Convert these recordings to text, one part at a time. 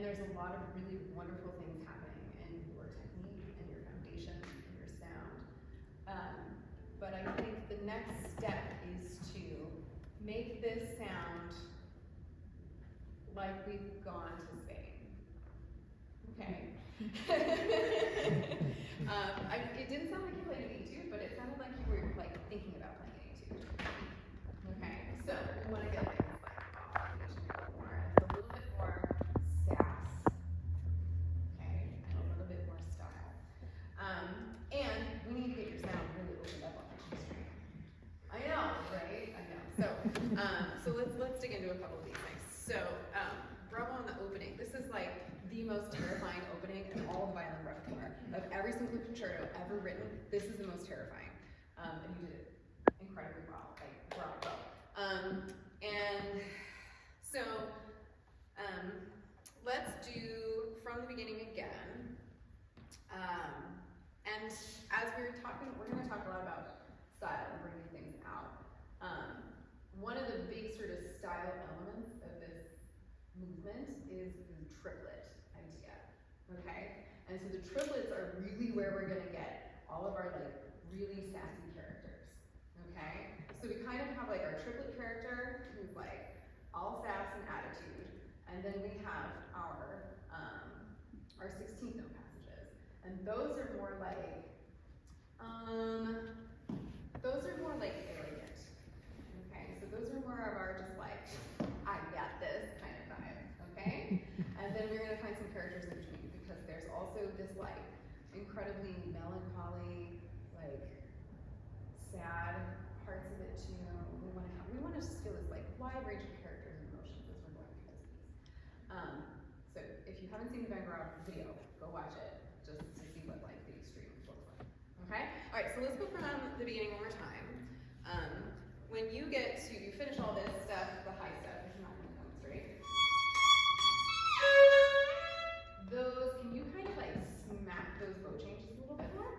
there's a lot of really wonderful things happening in your technique and your foundation and your sound. But I think the next step is to make this sound like we've gone to Spain. Okay. It didn't sound like you played an etude, but it sounded like you were like thinking about playing an etude. Okay, so we want to get like this like foundation a little more, and a little bit more sass. Okay, and a little bit more style. And we need to get your sound really opened up on the G string. I know, right? I know. So let's dig into a couple of these things. So bravo on the opening. This is like the most terrifying opening in all of violin repertoire. Of every single concerto ever written, this is the most terrifying. And you did it incredibly well, like bravo. And so let's do from the beginning again. And as we were talking, we're going to talk a lot about style and bringing things out. One of the big sort of style elements of this movement is the triplet idea, okay? And so the triplets are really where we're going to get all of our like really sassy characters, okay? So we kind of have like our triplet character who's like all sass and attitude, and then we have our 16th note passages, and those are more like arrogant, okay? So those are more of our just like, I got this kind of vibe, okay? And then we're gonna find some characters in between, because there's also this like incredibly melancholy, like sad parts of it too. We want to just feel this like wide range of characters and emotions as we're going through this piece. So if you haven't seen the Van Gogh video, go watch it just to see what like the extreme looks like. Okay? All right. So let's go from the beginning one more time. When you get to, you finish all this stuff, the high stuff, if you're not going to come straight. Those, can you kind of like smack those bow changes a little bit more?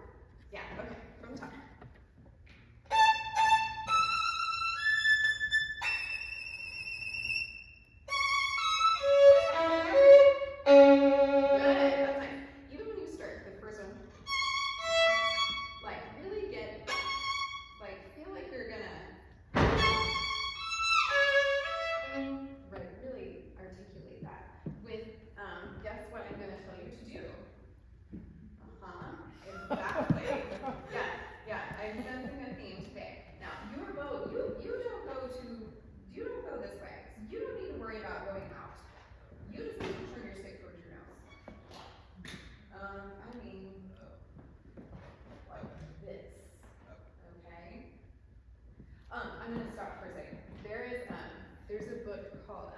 Yeah. Okay. From the top. I'm going to stop for a second. There's a book called,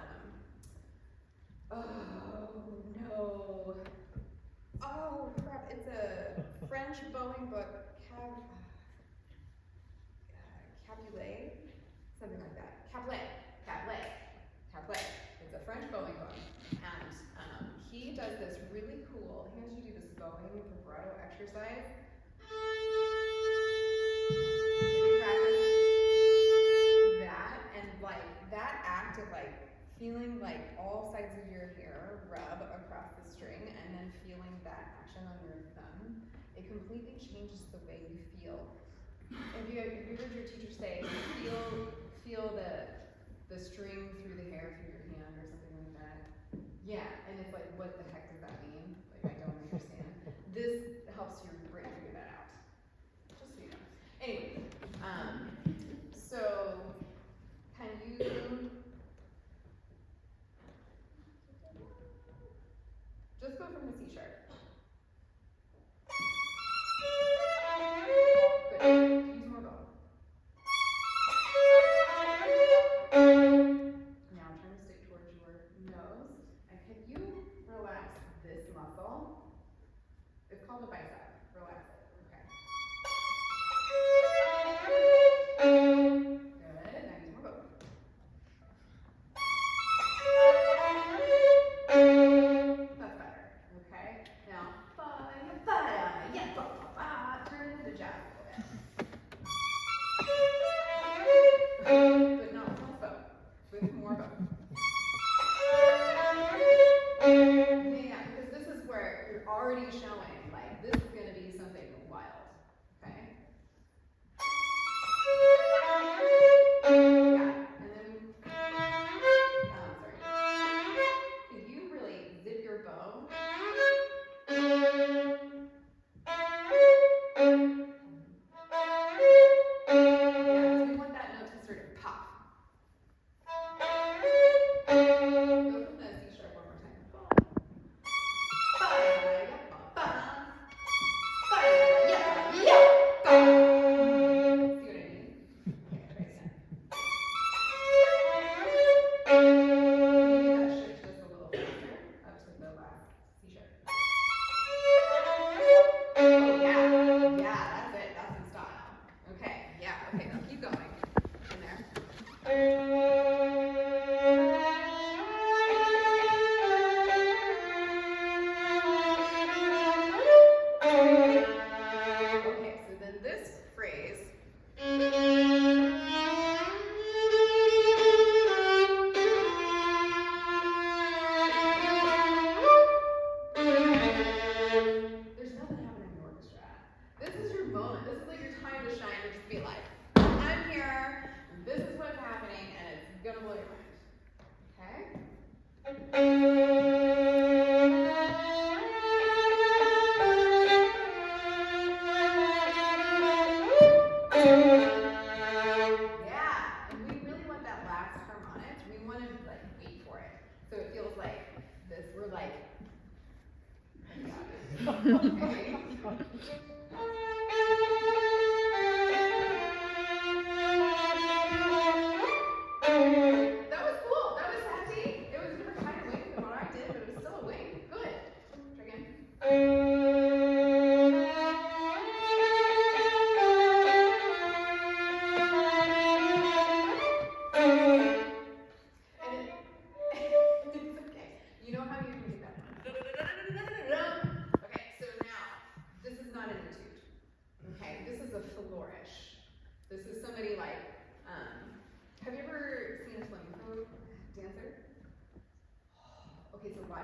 oh crap, it's a French bowing book, Capulet, something like that. Capulet. It's a French bowing book, and he does this really cool, he has you do this bowing vibrato exercise. That act of like feeling like all sides of your hair rub across the string and then feeling that action on your thumb, it completely changes the way you feel. If you heard your teacher say, feel the string through the hair through your hand or something like that. Yeah, and it's like, what the heck does that mean? Like, I don't understand. This helps your brain figure that out. Just so you know. Anyway, so can you just go from the C sharp? Good. Use more bow. Now I'm trying to stick towards your nose. And can you relax this muscle? It's called a bicep. Relax it. Okay. Good. Now use more bow. That's better. Okay. Now, turn into the jazz a little bit. But not with less bow. With more bow. you're already showing, like, this is going to be something wild, okay? Yeah, and then, sorry. Can you really zip your bow? Yeah, we want that note to sort of pop. Go from the C sharp one more time.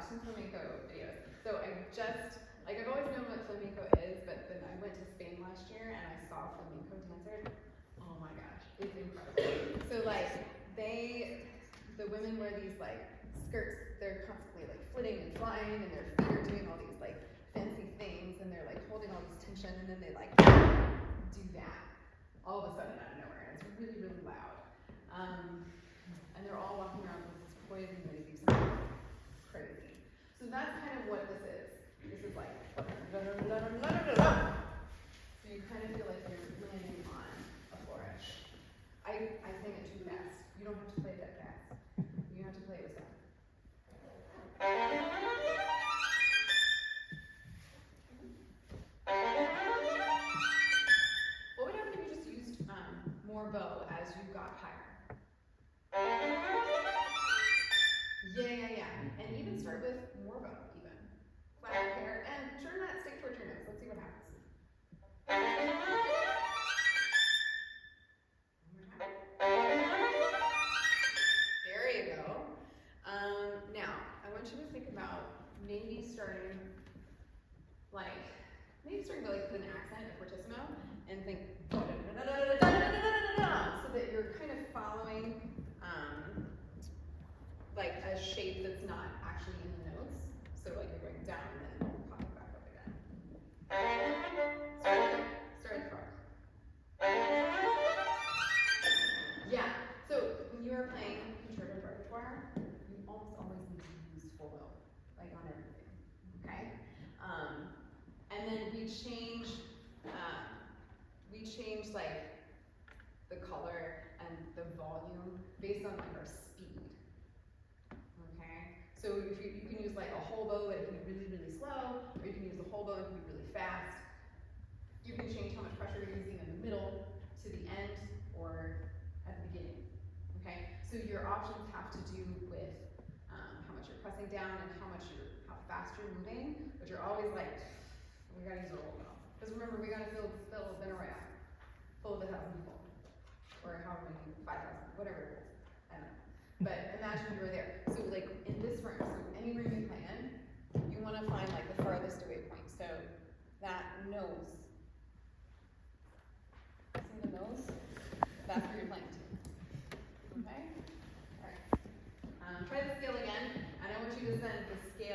Some flamenco videos. So I've always known what flamenco is, but then I went to Spain last year and I saw flamenco dancers. Oh my gosh, it's incredible. So like the women wear these like skirts, they're constantly like flitting and flying, and their feet are doing all these like fancy things, and they're like holding all this tension, and then they like do that all of a sudden out of nowhere, and it's really, really loud. And they're all walking around with this poise and ready to do something crazy. So that's kind of what this is. This is like, so you kind of feel like you're landing on a flourish. I sing it too fast. You don't have to play it that fast. You have to play it with sound. What would happen if you just used more bow as you got higher? Yeah. And even start with more bow, even. Flat hair, and turn that stick towards your nose. Let's see what happens. There you go. Now, I want you to think about maybe starting with an accent, a fortissimo, and think so that you're kind of following like a shape that's not actually in the notes. So like you're going down and then popping back up again. Start at the front. Yeah. So when you are playing concerto repertoire, you almost always need to use full bow, like on everything. Okay. And then we change like the color and the volume based on like our speed. Okay. So if you can use like a whole bow that can be really, really slow, or you can use a whole bow that can be really fast. You can change how much pressure you're using in the middle to the end or at the beginning. Okay. So your options have to do with how much you're pressing down and how fast you're moving, but you're always like, we gotta use a whole bow. Because remember, we gotta fill a dinner royale full of 1,000 people, or however many, 5,000, whatever it is. I don't know. But imagine you were there. So like in this room, so any room you play in, you want to find like the farthest away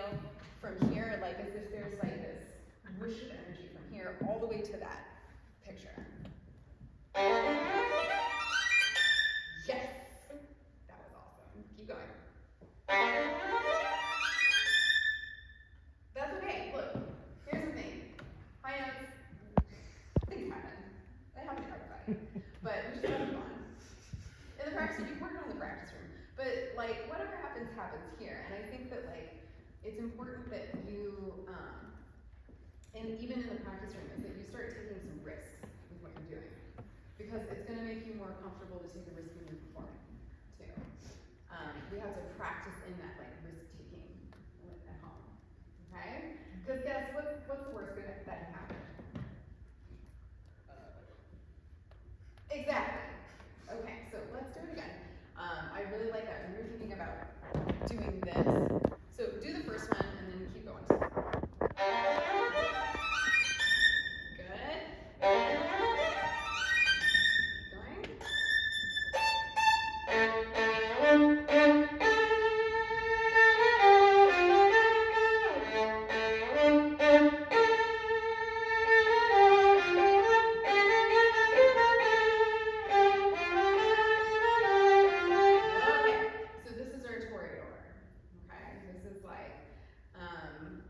feel from here, like as if there's like this whoosh of energy from here all the way to that picture. Yes! That was awesome. Keep going. That's okay. Look, here's the thing. High notes, things happen. They happen to everybody. But we just have to move on. In the practice room, you work on the practice room. But like, whatever happens, happens here. And I think that like, it's important that you, and even in the practice room, is that you start taking some risks with what you're doing. Because it's going to make you more comfortable to take a risk when you're performing, too. We have to practice in that like risk-taking at home, okay? Because guess what's the worst that can happen? Exactly. Okay, so let's do it again. I really like that when you're thinking about doing this. So do the first one and then keep going. Good.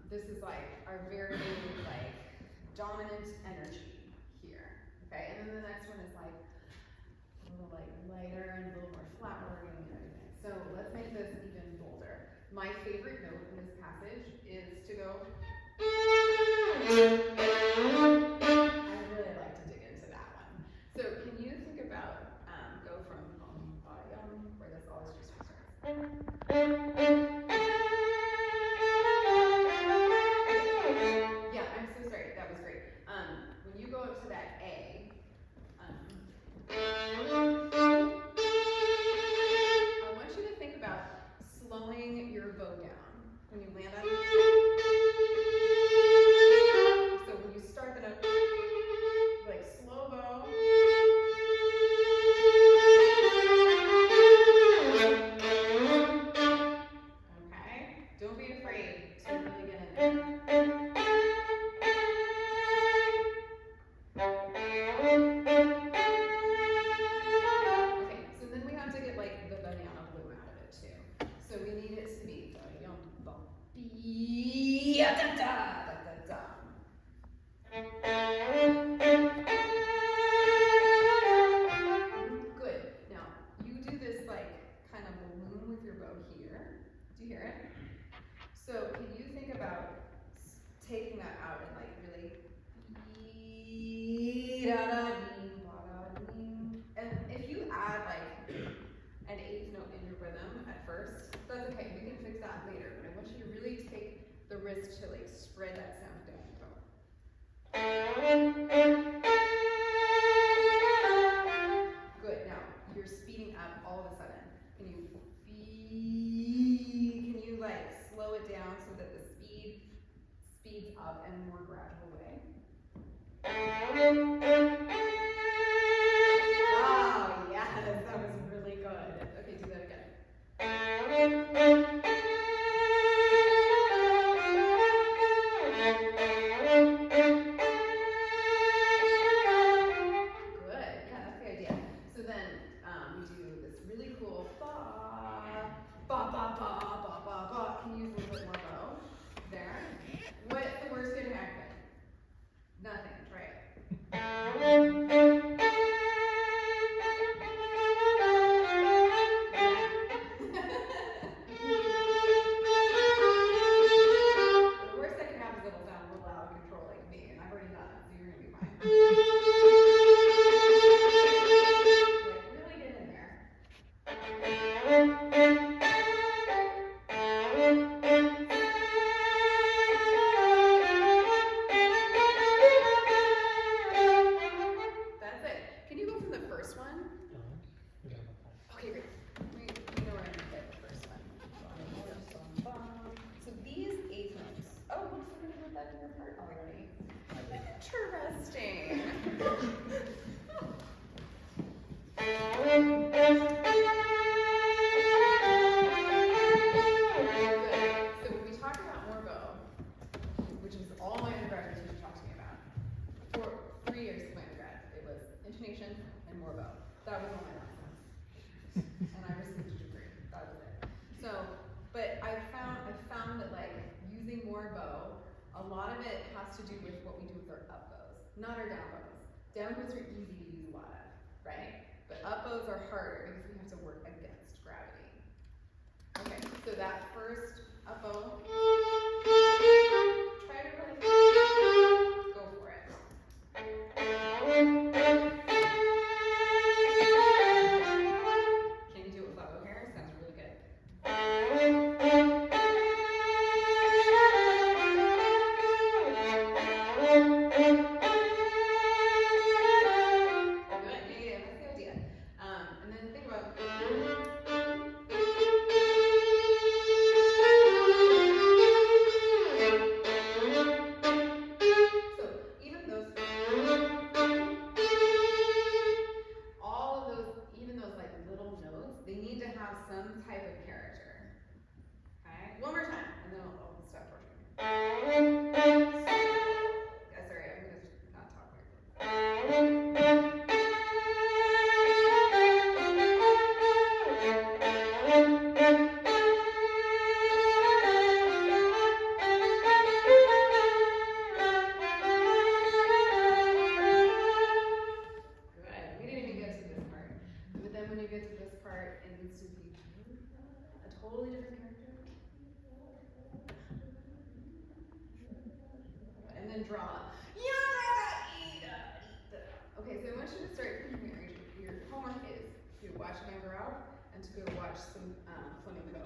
This is like our very like dominant energy here, okay? And then the next one is like a little like lighter and a little more flowery and everything. So let's make this even bolder. My favorite note in this passage is to go. I really like to dig into that one. So can you think about go from where this always just starts. Yeah, I'm so sorry. That was great. When you go up to that A, I want you to think about slowing your bow down when you land on it. So when you start that up, like slow bow. Okay? Don't be afraid to really get in there. Good. Now, you do this like kind of balloon with your bow here. Do you hear it? So, can you think about taking that out and like really and if you add like an eighth note in your rhythm at first, that's okay. We can fix that later. But I want you to really take the risk to like spread that sound down your bow. Good. Now you're speeding up all of a sudden. Can you like slow it down so that the speed speeds up in a more gradual way? Oh yes, that was really good. Okay, do that again. Good. Yeah, that's the idea. So then we do this really cool ba ba ba ba ba ba ba. Can you use a little bit more bow there? What's the worst that can happen? Nothing, right? The worst that can happen is it'll sound real loud and controlling me, and I've already done it, so you're gonna be fine. Like, really get in there. That's it. Can you go from the first one? Okay, great. We know where I'm gonna get the first one. So these eighth notes. Oh, we're still gonna put that in your part already. Interesting. Good. So when we talk about more bow. That was all my lessons. And I received a degree. That was it. So, but I found that like using more bow, a lot of it has to do with what we do with our up bows, not our down bows. Down bows are easy to use a lot of, right? But up bows are harder because we have to work against gravity. Okay, so that first up bow, try to really go for it. Can you do it with bow hair? Sounds really good. Good, yeah, that's the idea. And then think about so even those, all of those, even those like little notes, they need to have some type of character. Okay, one more time, and then I'll stop working. Sorry, I'm gonna not talk very Good. We didn't even get to this part. But then when you get to this part, it needs to be a totally different character. And then draw. Okay, so I want you to start thinking your homework is to watch Amber Out and to go watch some flamenco.